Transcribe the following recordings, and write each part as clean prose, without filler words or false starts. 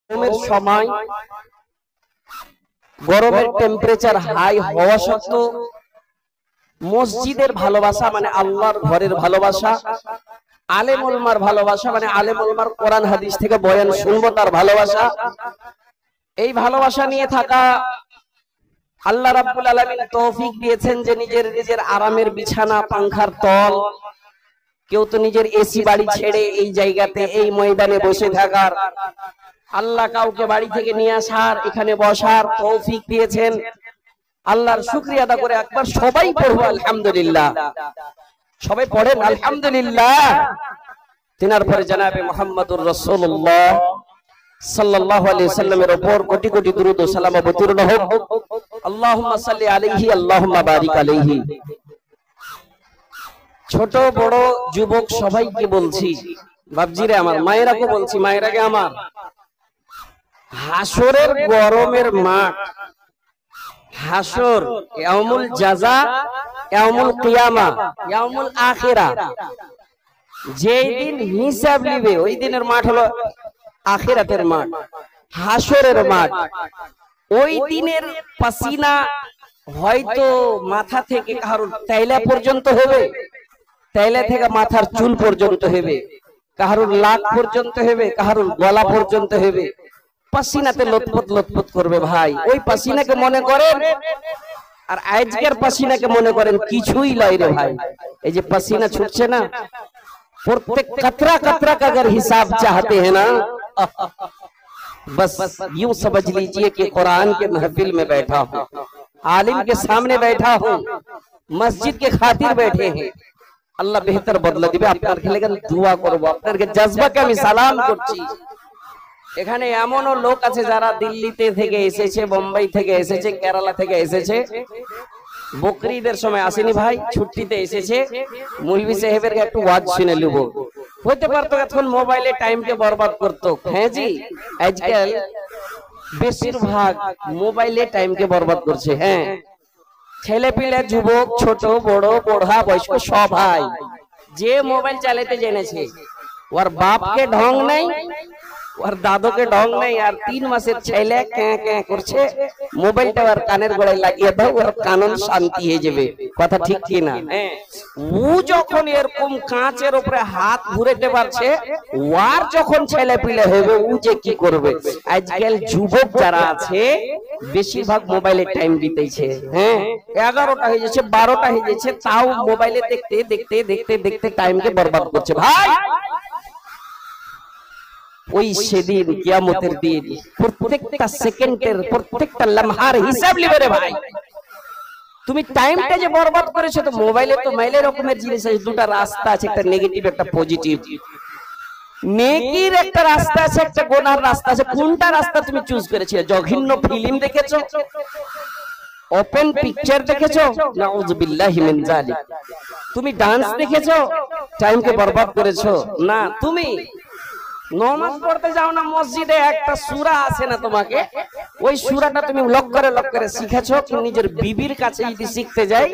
গরমের সময় গরমের টেম্পারেচার হাই হওয়া সত্ত্বেও মসজিদের ভালোবাসা মানে আল্লাহর ঘরের ভালোবাসা, আলেম ওলামার ভালোবাসা মানে আলেম ওলামার কোরআন হাদিস থেকে বয়ান শুনবো তার ভালোবাসা, এই ভালোবাসা নিয়ে থাকা আল্লাহ রাব্বুল আলামিন তৌফিক দিয়েছেন যে নিজের আরামের বিছানা পাংখার তল, কেউ তো নিজের এসি বাড়ি ছেড়ে এই জায়গাতে এই ময়দানে বসে থাকার, আল্লাহ কাউকে বাড়ি থেকে নিয়ে আসার এখানে বসার তৌফিক দিয়েছেন। আল্লাহর শুকরিয়া আদা করে একবার সবাই পড়বো আলহামদুলিল্লাহ, সবাই পড়েন আলহামদুলিল্লাহ। তিনার পরে জনাবে মুহাম্মদুর রাসূলুল্লাহ সাল্লাল্লাহু আলাইহি সাল্লামের উপর কোটি কোটি দুরূদ ও সালাম অবতীর্ণ হোক। আল্লাহুম্মা সাল্লি আলাইহি আল্লাহুম্মা বারিক আলাইহি। ছোট বড় যুবক সবাইকে বলছি, বাপজিরে আমার, মায়েরাকে বলছি, মায়েরাকে আমার, হাসরের গরমের মাঠ, হাসর ইয়াউমুল জাযা, ইয়াউমুল কিয়ামা, ইয়াউমুল আখিরা, যেই দিন হিসাব নিবে ওই দিনের মাঠ হলো আখিরাতের মাঠ, হাসরের মাঠ। ওই দিনের পাসিনা হয়তো মাথা থেকে কারোর তাইলা পর্যন্ত হবে, তাইলা থেকে মাথার চুল পর্যন্ত হবে, কারোর লাক পর্যন্ত হবে, কারোর গলা পর্যন্ত হবে, পাসিনাতে লতপত লতপত করবে ভাই। ওই পাসিনাকে মনে করেন আর আজকের পাসিনাকে মনে করেন কিছুই লয় রে ভাই। এই যে পাসিনা ছুটছে না, प्रत्येक कतरा कतरा का अगर हिसाब चाहते हैं ना, बस यूं समझ लीजिए कि कुरान के महफिल में बैठा हूँ, आलिम के सामने बैठा हूँ, मस्जिद के खातिर बैठे हैं। अल्लाह बेहतर बदला दिबे। আপনার খেলেন দোয়া করব, আপনাদের জজবাকে আমি সালাম করছি। এখানে এমনও লোক আছে যারা দিল্লিতে থেকে এসেছে, বোম্বাই থেকে এসেছে, কেরালা থেকে এসেছে, বকরিদের সময় আসেনি ভাই, ছুটিতে এসেছে, মৌলভী সাহেবের একটু ওয়াজ শুনে লুবো। হতে পারতো এখন মোবাইলে টাইমকে বরবাদ করতো। হ্যাঁ জি, আজকাল বেশিরভাগ মোবাইলে টাইমকে বরবাদ করছে। হ্যাঁ, ছেলে পিলে যুবক ছোট বড় বুড়া বয়স্ক সবাই যে মোবাইল চালাতে জেনেছে, ওর বাপকে ঢং নেই, ওর দাদুকে ঢং নেই, আর 3 মাসের ছেলে ক্যাঁ ক্যাঁ করছে, মোবাইলটা ওর কানের গোড়ায় লাগিয়ে দাও, ওর কানন শান্তি হয়ে যাবে। কথা ঠিক কি না? ও যখন এরকম কাঁচের উপরে হাত ঘুরেতে পারছে, ওর যখন ছেলে পিলে হবে ও যে কি করবে। আজকাল যুবক যারা আছে বেশিরভাগ মোবাইলে টাইম দিতেছে। হ্যাঁ, 11টা হয়ে যাচ্ছে, 12টা হয়ে যাচ্ছে, তাও মোবাইলে দেখতে দেখতে দেখতে দেখতে টাইমকে বরবাদ করছে ভাই। ওই সেদিন কিয়ামতের দিন প্রত্যেকটা সেকেন্ডের প্রত্যেকটা লম্হার হিসাব লিবে রে ভাই। তুমি টাইমটা যে বরবাদ করেছো, তো মোবাইলে তো মেলে রকমের জিনিস আছে, দুটো রাস্তা আছে, একটা নেগেটিভ একটা পজিটিভ। নেকির একটা রাস্তা আছে, একটা গুনার রাস্তা আছে। কোনটা রাস্তা তুমি চুজ করেছিলে? জঘন্য ফিল্ম দেখেছো, ওপেন পিকচার দেখেছো, নাউযুবিল্লাহি মিন যালিক। তুমি ডান্স দেখেছো, টাইমকে বরবাদ করেছো। না, তুমি নামাজ পড়তে যাও না মসজিদে, একটা সূরা আছে না তোমাকে, ওই সূরাটা তুমি লক করে শিখেছো। কি নিজের বিবির কাছে যদি শিখতে যাই,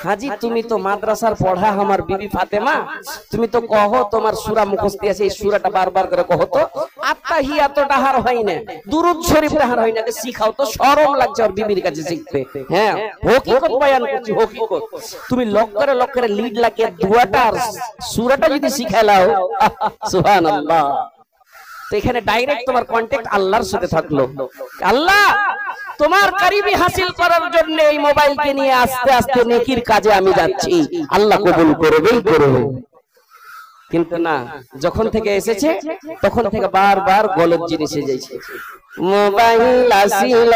হাজি তুমি তো মাদ্রাসার পড়া আমার বিবি ফাতেমা, তুমি তো কহো তোমার সূরা মুখস্থ আছে, এই সূরাটা বারবার করে কহো তো। আত্তাহিয়াতুটা হার হয় না, দুরূদ শরীফটা হার হয় না, শিখাও তো। শরম লাগছে ওর বিবির কাছে শিখতে। হ্যাঁ, হকিকত বয়ান করছি, হকিকত। তুমি লক করে লিড লাগিয়ে দুয়াটা সূরাটা যদি শিখালাও, সুবহানাল্লাহ। তো এখানে ডাইরেক্ট তোমার কন্টাক্ট আল্লাহর সাথে থাকলো। আল্লাহ তোমার কারিবি হাসিল করার জন্য এই মোবাইলকে নিয়ে আস্তে আস্তে নেকির কাজে আমি যাচ্ছি, আল্লাহ কবুল করবেই করবে। কিন্তু না, যখন থেকে এসেছে তখন থেকে বারবার গলত জিনিস এসেছে। মোবাইল আসিল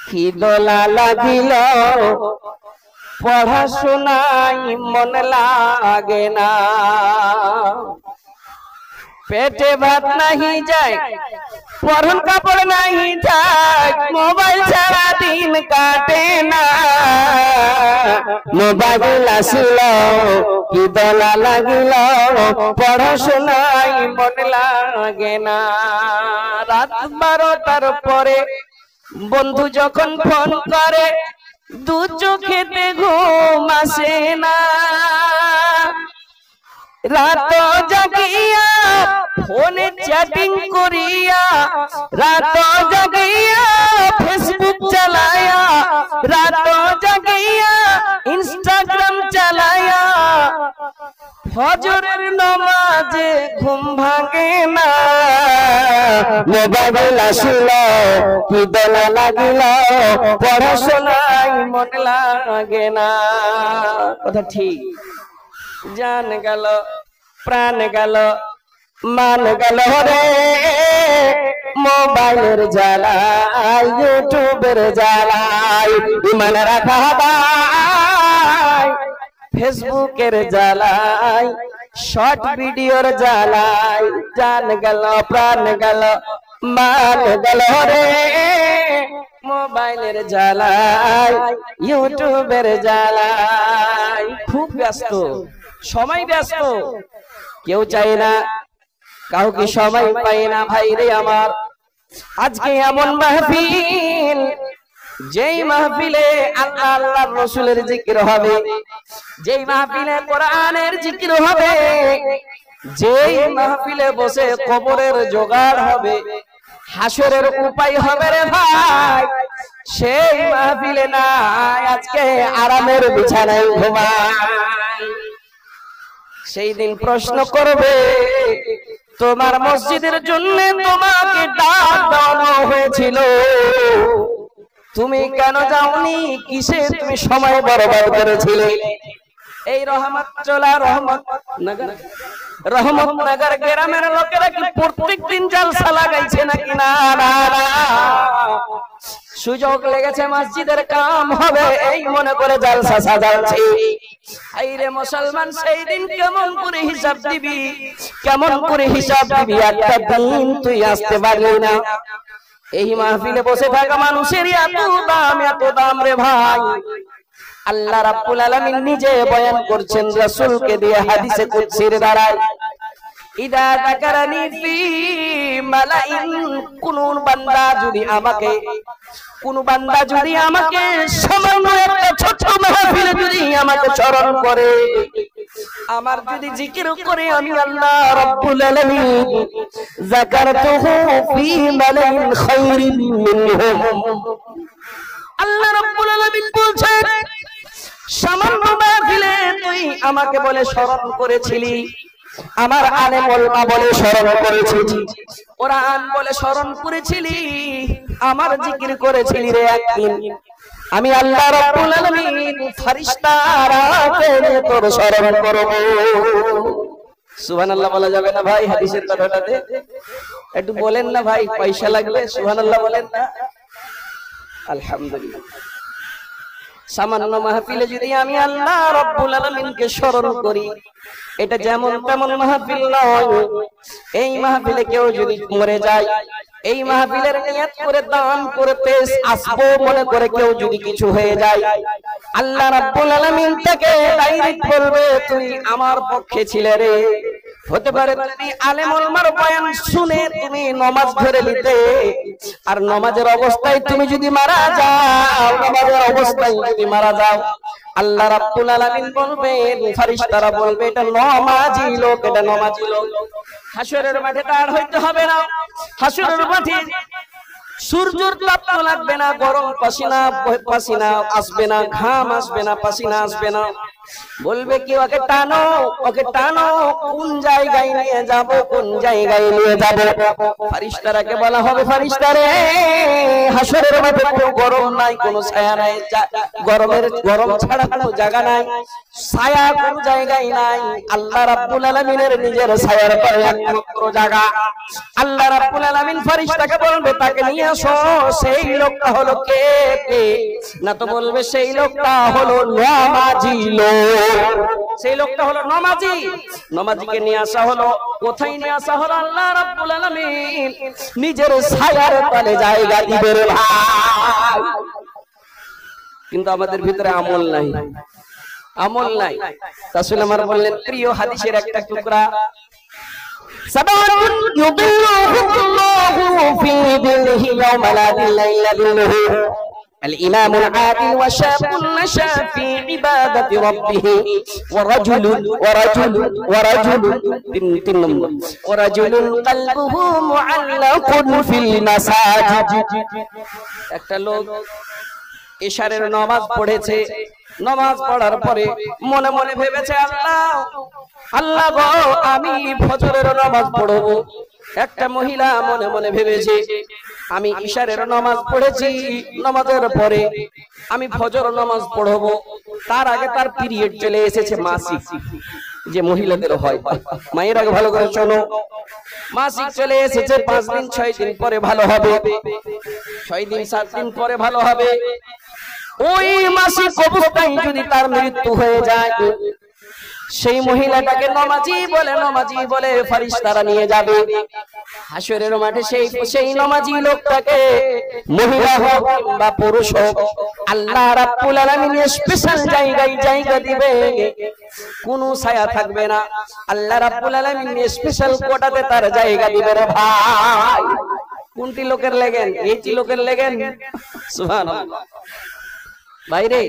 কি দোলা লাগিল, পড়াশোনায় মন লাগে না, পেটে ভাত নাহি যায়, পরন কাপড় নাহি যায়, মোবাইল ছাড়া দিন কাটে না। মোবাইল আসিল কি দোলা লাগিল, পড়াশোনায় মন লাগে না। রাত 12টার পরে বন্ধু যখন ফোন করে, দু চোখেতে ঘুম আসে না। রাত জাগিয়া ফোনে চ্যাটিং করিয়া রাত জাগিয়া ফেসবুক চালায়া রাত জাগিয়া ইনস্টাগ্রাম চালায়া ফজরের নামাজে ঘুম ভাঙে না মোবাইল আসিল কি দোলা লাগিল পড়াশোনায় মন লাগে না কথা ঠিক জান গেল প্রাণ গেল মান গেল রে মোবাইলের জ্বালাই ইউটিউবের জ্বালাই ইমান রাখা দায় ফেসবুকের জ্বালাই শর্ট ভিডিওর জ্বালাই জান গেল প্রাণ গেল মান গেল রে মোবাইলের জ্বালাই ইউটিউবের জ্বালাই খুব ব্যস্ত সময় ব্যস্ত কেউ চায় না কাউকে সময় পায় না ভাই রে আমার আজকে এমন মাহফিল যেই মাহফিলে আল্লাহর রাসূলের জিকির হবে যেই মাহফিলে কোরআনের জিকির হবে যেই মাহফিলে বসে কবরের জোগাড় হবে হাসরের উপায় হবে রে ভাই সেই মাহফিলে না আজকে আরামের বিছানায় ঘুমায় সেই দিন প্রশ্ন করবে তোমার মসজিদের জন্য তোমাকে ডাক দেওয়া হয়েছিল তুমি কেন যাওনি কিসে তুমি সময় বরবাদ করেছিলে এই রহমতনগর গ্রামের লোকেরা কি প্রত্যেকদিন জলসা লাগাইছে নাকি না সুযোগ লেগেছে মসজিদের কাম হবে এই মনে করে জলসা সাজাচ্ছে আইরে মুসলমান সেই দিন কেমন করে হিসাব দিবি কেমন করে হিসাব দিবি একটা দিন তুই আসতে পারলি না এই মাহফিলে বসে থাকা মানুষের এত দাম রে ভাই আল্লাহ রাব্বুল আলামিন নিজে বয়ান করছেন রাসূলকে দিয়ে হাদিসে কুদসির দ্বারায় ইদা যাকারানি ফি মালাইন কোন বান্দা যদি আমাকে সামান্য একটা ছোট মাহফিলে যদি আমাকে স্মরণ করে আমার যদি জিকির করে আমি আল্লাহ রাব্বুল আলামিন যাকারতুহু ফি মালাইন খায়রিন মিনহুম আল্লাহ রাব্বুল আলামিন বলছেন সামান্য মাহফিলে তুই আমাকে বলে স্মরণ করেছিলি আমার আলেম ওলামা বলে স্মরণ করেছিলি কোরআন বলে স্মরণ করেছিলি আমার জিকির করেছিলি রে একদিন আমি আল্লাহ রাব্বুল আলামিন ফেরেশতারাকে তোর স্মরণ করব সুবহানাল্লাহ বলা যাবে না ভাই হাদিসের কথাটাতে একটু বলেন না ভাই পয়সা লাগবে সুবহানাল্লাহ বলেন না আলহামদুলিল্লাহ সামান্য মাহফিলে যদি আমি আল্লাহ রাব্বুল আলামিনকে স্মরণ করি এটা যেমন তেমন মাহফিল নয় এই মাহফিলে কেউ যদি মরে যায় এই মাহফিলের নিয়ত করে দান করতে আসবো মনে করে কেউ যদি কিছু হয়ে যায় আল্লাহ রাব্বুল আলামিন তাকে ডাইরেক্ট বলবে তুই আমার পক্ষে ছিলে রে হতে পারে তুমি আলেম ওলামার বয়ান শুনে তুমি নামাজ ধরে নিতে আর নামাজের অবস্থায় তুমি যদি মারা যাও আল্লাহ রাব্বুল আলামিন বলবেন ফেরেশতারা বলবে এটা নামাজি লোক হাসরের মাঠে দাঁড় হইতে হবে না হাসরের মাঠে সূর্যের তাপ লাগবে না গরম পাসিনা আসবে না ঘাম আসবে না পাসিনা আসবে না বলবে কি ওকে টানো কোন জায়গায় নিয়ে যাব ফেরেশতারাকে বলা হবে ফেরেশতারে হাসরের মাঠে কোনো গরম নাই কোনো ছায়া নাই গরম ছাড়া কোনো জায়গা নাই ছায়া কোনো জায়গায় নাই আল্লাহ রাব্বুল আলামিনের নিজের ছায়ার পরে একমাত্র জায়গা আল্লাহ রাব্বুল আলামিন ফেরেশতাকে বলবে তাকে নিয়ে আসো সেই লোকটা হলো কে না তো বলবে সেই লোকটা হলো নামাজি লোক সেই লোকটা হলো নামাজিকে নিয়ে আসা হলো কোথায় নিয়ে আসা হলো আল্লাহ রাব্বুল আলামিন নিজের ছায়ার তলে জায়গা দিবে রে ভাই কিন্তু আমাদের ভিতরে আমল নাই রাসূল আমার বললেন প্রিয় হাদিসের একটা টুকরা সাবাতুন ইউদিল্লুহুল্লাহু ফি দিল্লিহি ইয়াওমা লা দিল্লা ইল্লা দিল্লুহু الإمام العادل وشاب نشأ في عبادة ربه ورجل قلبه معلق في المساجد একটা লোক ইশারের নামাজ পড়েছে নামাজ পড়ার পরে মনে মনে ভেবেছে আল্লাহ গো আমি ফজরের নামাজ পড়ব একটা মহিলা মনে মনে ভেবেছে আমি ইশারের নামাজ পড়েছি নামাজের পরে আমি ফজর নামাজ পড়ব তার আগে তার পিরিয়ড চলে এসেছে মাসিক যে মহিলাদের হয় মায়ের আগে ভালো করে শোনো মাসিক চলে এসেছে 5 দিন 6 দিন পরে ভালো হবে 6 দিন 7 দিন পরে ভালো হবে ওই মাসিক অবস্থায় যদি তার মৃত্যু হয়ে যায় সেই মহিলাটাকে নমাজি বলে ফেরেশতারা নিয়ে যাবে হাশরের মাঠে সেই নমাজি লোকটাকে মহিলা হোক বা পুরুষ হোক আল্লাহ রাব্বুল আলামিন স্পেশাল জায়গা দিবে কোনো ছায়া থাকবে না আল্লাহ রাব্বুল আলামিন স্পেশাল কোটাতে তার জায়গা দিবে রে ভাই কোনটি লোকের লেগেন এইটি লোকের লেগেন সুবহানাল্লাহ ভাইরে